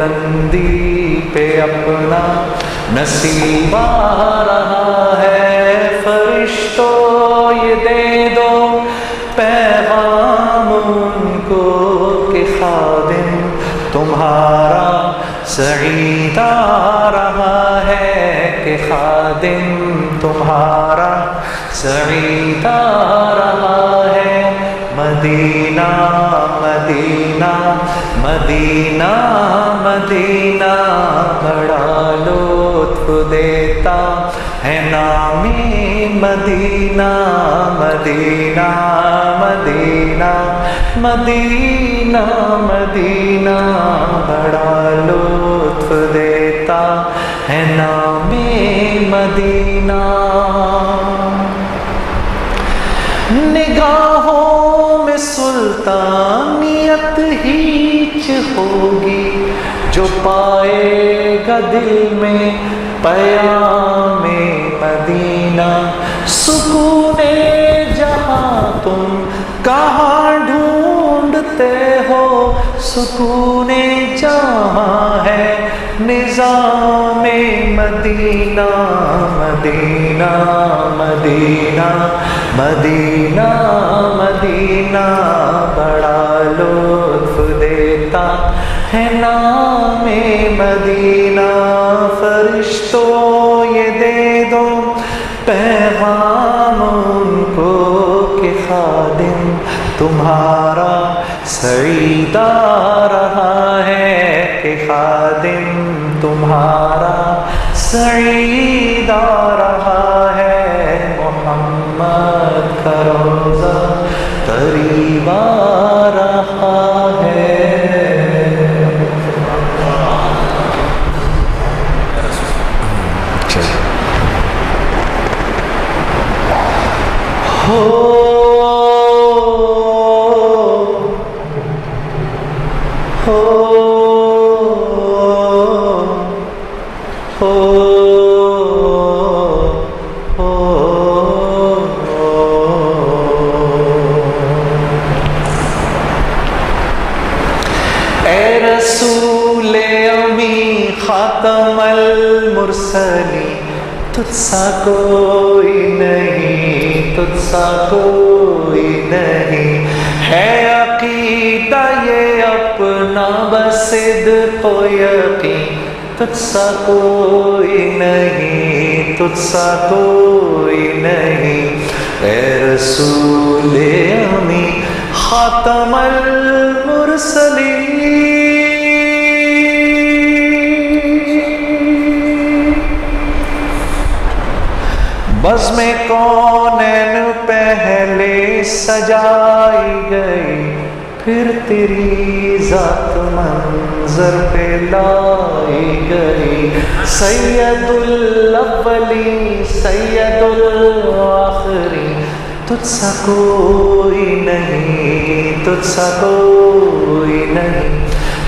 بلندی پہ اپنا نصیب آ رہا ہے، فرشتوں یہ دے دو پیغام ان کو کہ خادم تمہارا سعید آ رہا ہے، کہ خادم تمہارا سعید آ رہا ہے۔ مدینہ مدینہ مدینہ مدینہ بڑا لطف دیتا ہے نام مدینہ، مدینہ مدینہ مدینہ مدینہ بڑا لطف دیتا ہے نام مدینہ۔ نگاہوں میں سلطانیت ہیچ ہوگی، جو پائے گا دل میں پیام مدینہ۔ سکون جہاں تم کہاں ڈھونڈتے ہو، سکون جہاں ہے نظام مدینہ، مدینہ مدینہ مدینہ مدینہ بڑا لطف دیتا ہے نام مدینہ۔ فرشتوں یہ دے دو پیغام ان کو کہ خادم تمہارا سعید آ رہا ہے، کہ خادم تمہارا سعید آ رہا ہے۔ محمد کا روزہ قریب آ رہا ہے۔ اے رسول امی خاتم المرسلین، تجھ سا کوئی نہیں، تجھ سا کوئی نہیں، ہے عقیدہ یہ اپنا بصدق و یقین، تجھ سا کوئی نہیں، تجھ سا کوئی نہیں۔ اے رسول امی خاتم المرسلین، بزم کونین پہلے سجائی گئی، پھر تیری ذات منظر پہ لائی گئی۔ سید الاولین سید الآخرین، تجھ سا کوئی نہیں، تجھ سا کوئی نہیں۔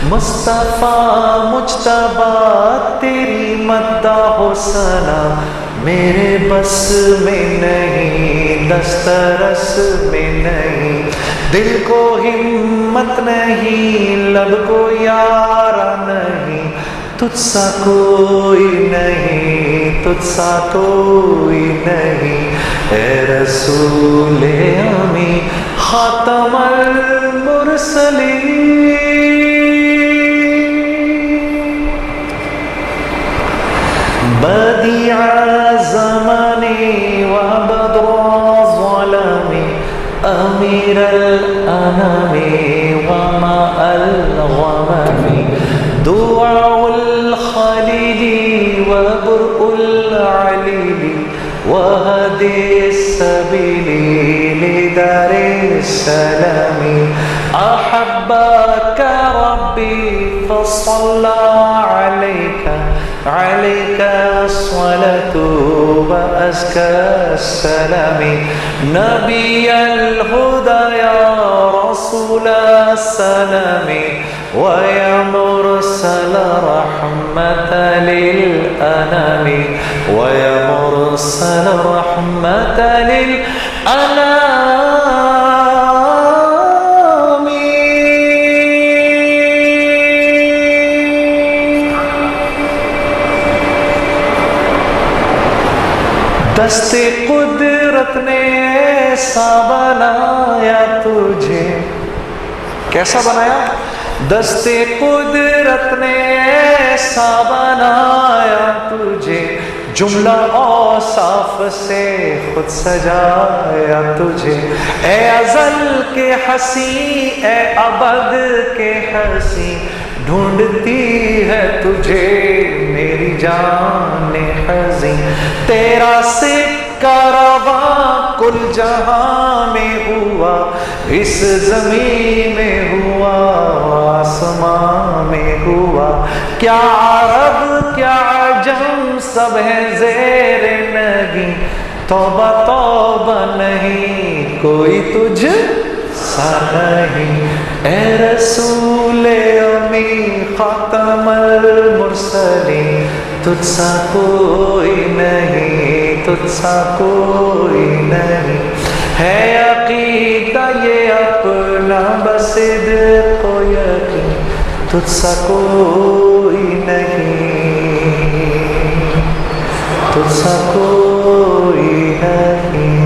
مصطفیٰ مجتبیٰ تیری مدح و ثنا میرے بس میں نہیں، دسترس میں نہیں، دل کو ہمت نہیں، لب کو یارا نہیں، تجھ سا کوئی نہیں، تجھ سا کوئی نہیں۔ اے رسول امی خاتم المرسلین، بدیع زمانی و بدر ظلمی، امیر الانام و ماء الغمام، دعاء الخلیل و برء العلیل وهدي السبيل لدار السلام، أحبك ربي فصلى عليك الصلاة وأزكى السلام، نبي الهدى يا رسول السلام، ويا مرسل رحمة للأنام، ويا مرسل رحمة للأنام۔ دست قدرت نے ایسا بنایا تجھے. کیسا بنایا؟ دست قدرت نے ایسا بنایا تجھے، جملہ اوصاف سے خود سجایا تجھے. اے ازل کے ہنسی، اے ابد کے ہنسی، ڈھونڈتی ہے تجھے میری جان حزین. تیرا سکہ رواں کل جہاں میں ہوا، اس زمین میں ہوا، آسمان میں ہوا. کیا عرب کیا عجم سب ہے زیر نگیں، توبہ توبہ نہیں کوئی تجھ سا نہیں. اے رسول امی خاتم المرسلین، تجھ سا کوئی نہیں، تجھ سا کوئی نہیں. ہے عقیدہ یہ اپنا بس صدق و یقین، تجھ سا کوئی نہیں، تجھ سا کوئی نہیں.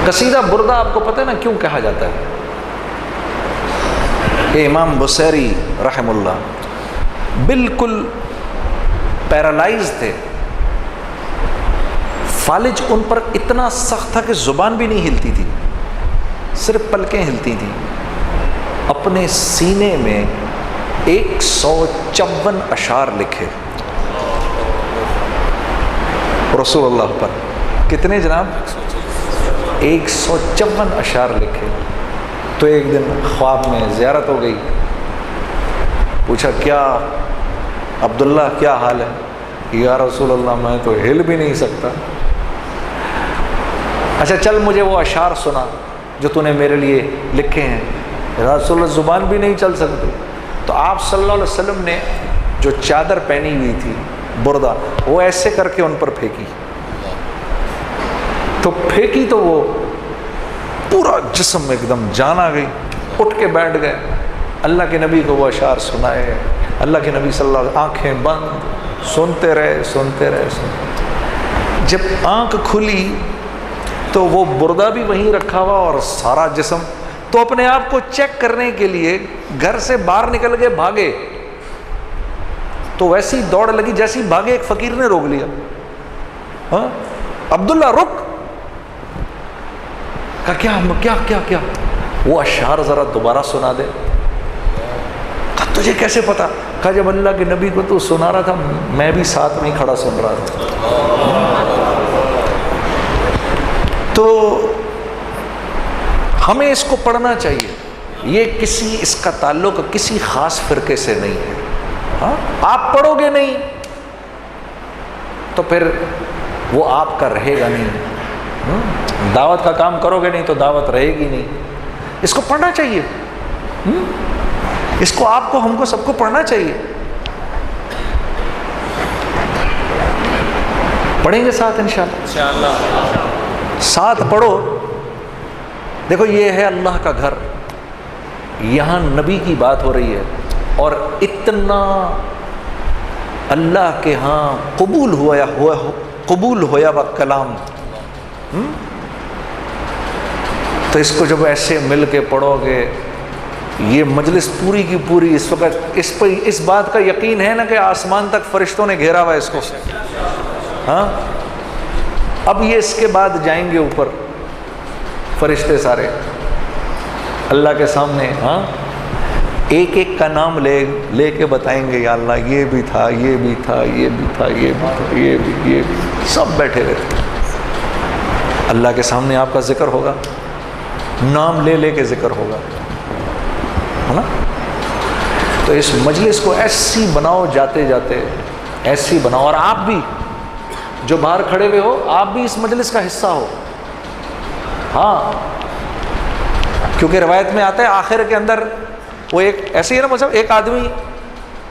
قصیدہ بردہ آپ کو پتہ ہے نا کیوں کہا جاتا ہے؟ کہ امام بصیری رحم اللہ بالکل پیرالائز تھے، فالج ان پر اتنا سخت تھا کہ زبان بھی نہیں ہلتی تھی، صرف پلکیں ہلتی تھیں۔ اپنے سینے میں 154 اشعار لکھے رسول اللہ پر۔ کتنے جناب؟ 154 اشعار لکھے۔ تو ایک دن خواب میں زیارت ہو گئی، پوچھا کیا عبداللہ کیا حال ہے؟ یا رسول اللہ میں تو ہل بھی نہیں سکتا۔ اچھا چل مجھے وہ اشعار سنا جو تو نے میرے لیے لکھے ہیں۔ رسول اللہ زبان بھی نہیں چل سکتے۔ تو آپ صلی اللہ علیہ وسلم نے جو چادر پہنی ہوئی تھی بردہ، وہ ایسے کر کے ان پر پھینکی، تو پھینکی تو وہ پورا جسم ایک دم جان آ گئی، اٹھ کے بیٹھ گئے، اللہ کے نبی کو وہ اشعار سنائے۔ اللہ کے نبی صلی اللہ علیہ وسلم آنکھیں بند سنتے رہے۔ جب آنکھ کھلی تو وہ بردہ بھی وہیں رکھا ہوا اور سارا جسم، تو اپنے آپ کو چیک کرنے کے لیے گھر سے باہر نکل کے بھاگے، تو ویسی دوڑ لگی جیسی بھاگے، ایک فقیر نے روک لیا، ہاں عبداللہ رک، کہا کیا وہ اشعار ذرا دوبارہ سنا دے۔ کہا تجھے کیسے پتا؟ کہا جب اللہ کے نبی کو تو سنا رہا تھا میں بھی ساتھ میں کھڑا سن رہا تھا۔ تو ہمیں اس کو پڑھنا چاہیے، یہ اس کا تعلق کسی خاص فرقے سے نہیں ہے۔ ہاں آپ پڑھو گے نہیں تو پھر وہ آپ کا رہے گا نہیں، دعوت کا کام کرو گے نہیں تو دعوت رہے گی نہیں۔ اس کو پڑھنا چاہیے، اس کو آپ کو ہم کو سب کو پڑھنا چاہیے۔ پڑھیں گے ساتھ انشاءاللہ، ساتھ پڑھو۔ دیکھو یہ ہے اللہ کا گھر، یہاں نبی کی بات ہو رہی ہے، اور اتنا اللہ کے ہاں قبول ہوا وہ کلام، تو اس کو جب ایسے مل کے پڑھو گے، یہ مجلس پوری کی پوری اس وقت اس بات کا یقین ہے نا کہ آسمان تک فرشتوں نے گھیرا ہوا ہے اس کو، ہاں اب یہ اس کے بعد جائیں گے اوپر فرشتے سارے اللہ کے سامنے، ہاں ایک ایک کا نام لے کے بتائیں گے، یا اللہ یہ بھی تھا، یہ بھی تھا، یہ بھی تھا، یہ بھی تھا، یہ بھی سب بیٹھے ہوئے اللہ کے سامنے آپ کا ذکر ہوگا، نام لے کے ذکر ہوگا، ہے نا؟ تو اس مجلس کو ایسی بناؤ، جاتے جاتے ایسی بناؤ، اور آپ بھی جو باہر کھڑے ہوئے ہو آپ بھی اس مجلس کا حصہ ہو۔ ہاں کیونکہ روایت میں آتا ہے آخر کے اندر وہ ایک ایسے ہی نا، مطلب ایک آدمی،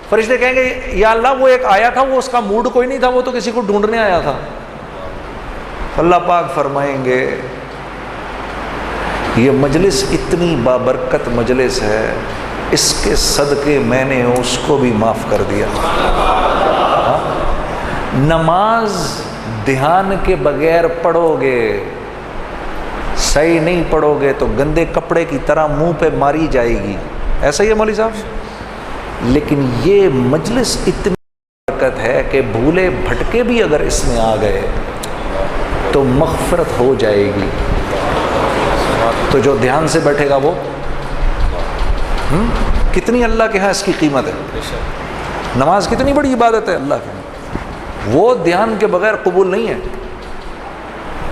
فرشتے کہیں گے یا اللہ وہ ایک آیا تھا، وہ اس کا موڈ کوئی نہیں تھا، وہ تو کسی کو ڈھونڈنے آیا تھا۔ اللہ پاک فرمائیں گے یہ مجلس اتنی بابرکت مجلس ہے، اس کے صدقے میں نے اس کو بھی معاف کر دیا۔ نماز دھیان کے بغیر پڑھو گے، صحیح نہیں پڑھو گے تو گندے کپڑے کی طرح منہ پہ ماری جائے گی، ایسا ہی ہے مولوی صاحب۔ لیکن یہ مجلس اتنی برکت ہے کہ بھولے بھٹکے بھی اگر اس میں آ گئے تو مغفرت ہو جائے گی۔ تو جو دھیان سے بیٹھے گا وہ کتنی اللہ کے ہاں اس کی قیمت ہے۔ نماز کتنی بڑی عبادت ہے اللہ کے ہاں، وہ دھیان کے بغیر قبول نہیں ہے،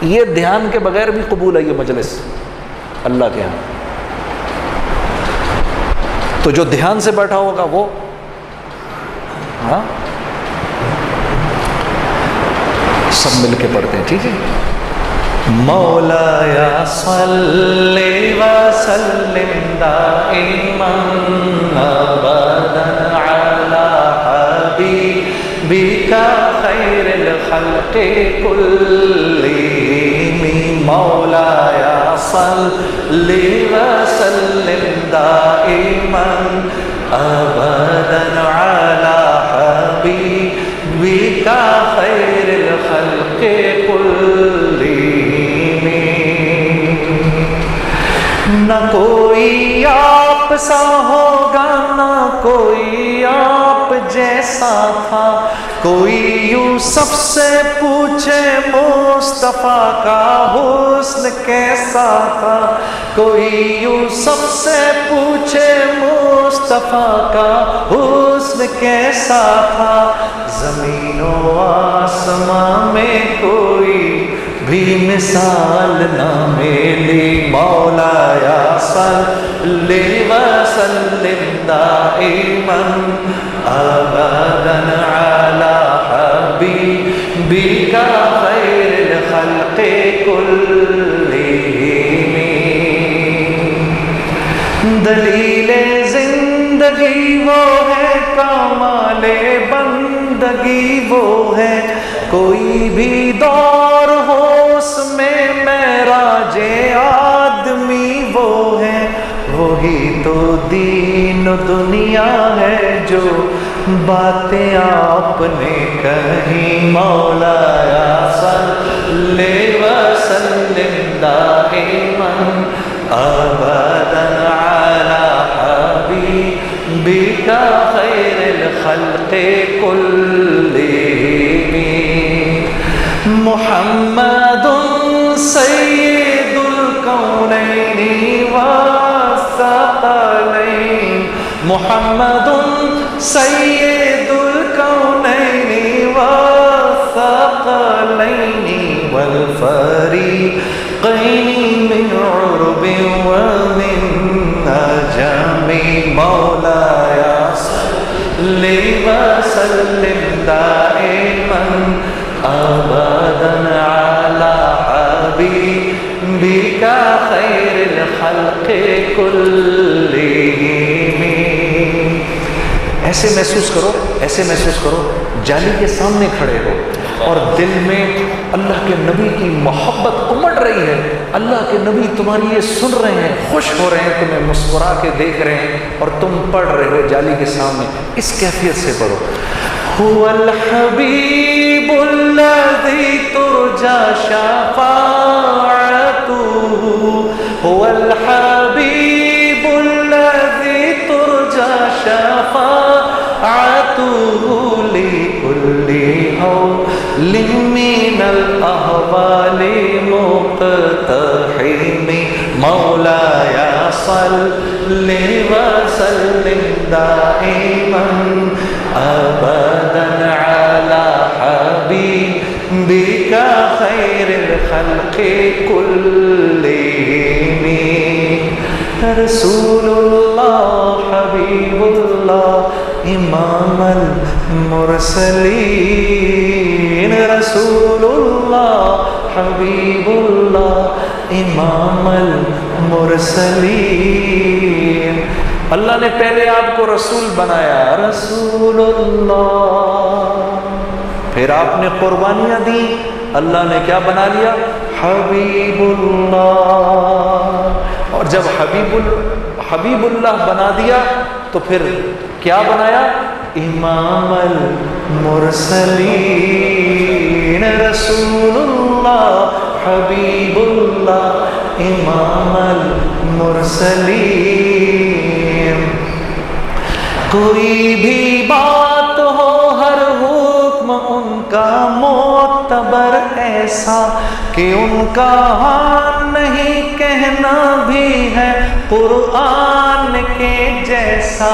یہ دھیان کے بغیر بھی قبول ہے یہ مجلس اللہ کے ہاں۔ تو جو دھیان سے بیٹھا ہوگا وہ، ہاں سب مل کے پڑھتے ہیں، ٹھیک ہے؟ مولایا صلی وسلم دائما ابدا علی حبیبک خیر الخلق کلہم، مولایا صلی وسلم دائما ابدا علی حبیبک خیر الخلق کلہم۔ آپ سا ہوگا نہ کوئی آپ جیسا تھا، کوئی یوسف سے پوچھے مصطفیٰ کا حسن کیسا تھا، کوئی یوسف سے پوچھے مصطفیٰ کا حسن کیسا تھا، زمین و آسمان میں کوئی بھی مثال نہ ملی، مولایا صلی وسلم دائما ابدا علی حبیبک خیر الخلق کلہم۔ دلیل زندگی وہ ہے، کمال بندگی وہ ہے، کوئی بھی دور ہو اس میں معراج آدمی وہ ہے، وہی تو دین و دنیا ہے جو باتیں آپ نے کہیں، مولایا صلی وسلم دائما ابدا علی حبیبک خیر الخلق کلہم۔ محمد سید الکونین والثقلین، محمد سید الکونین والثقلین والفریقین من عرب ومن عجم، مولایا صلی وسلم دائما ابدا علی حبیبک خیر الخلق کلہم۔ ایسے محسوس کرو، ایسے محسوس کرو جالی کے سامنے کھڑے ہو اور دل میں اللہ کے نبی کی محبت امڑ رہی ہے، اللہ کے نبی تمہاری یہ سن رہے ہیں، خوش ہو رہے ہیں، تمہیں مسکرا کے دیکھ رہے ہیں اور تم پڑھ رہے ہو جالی کے سامنے، اس کیفیت سے پڑھو۔ هو الحبیب الذی ترجى شفاعته، هو الحبیب الذی ترجى شفاعته لكل حول من الاحوال مقتحم، مولایا صلی وسلم دائما ابدا علی حبیبک خیر الخلق کلہم۔ رسول اللہ حبیب اللہ امام المرسلین، رسول اللہ حبیب اللہ امام المرسلین۔ اللہ نے پہلے آپ کو رسول بنایا، رسول اللہ، پھر آپ نے قربانیاں دی، اللہ نے کیا بنا لیا؟ حبیب اللہ۔ اور جب حبیب اللہ بنا دیا تو پھر کیا بنایا؟ امام المرسلین، رسول اللہ حبیب اللہ امام المرسلین۔ کوئی بھی بات ہو ہر حکم ان کا معتبر ایسا کہ ان کا ہاں نہیں کہنا بھی ہے قرآن کے جیسا،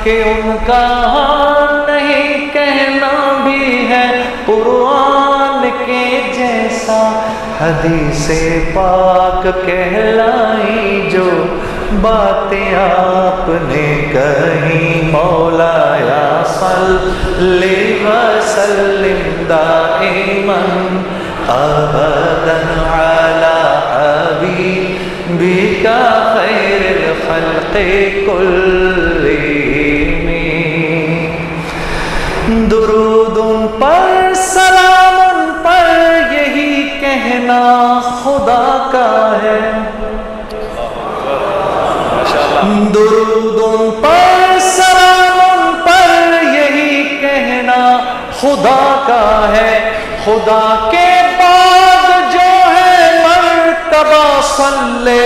کہ ان کا ہاں نہیں کہنا بھی ہے قرآن کے جیسا، حدیث پاک کہلائی جو باتیں آپ نے کہیں، مولایا صلی وسلم دائما ابدا علی حبیبک خیر الخلق کلہم۔ درود ان پر سلام ان پر یہی کہنا خدا کا ہے، درود ان پر سلام ان پر یہی کہنا خدا کا ہے، خدا کے بعد جو ہے مرتبہ صلی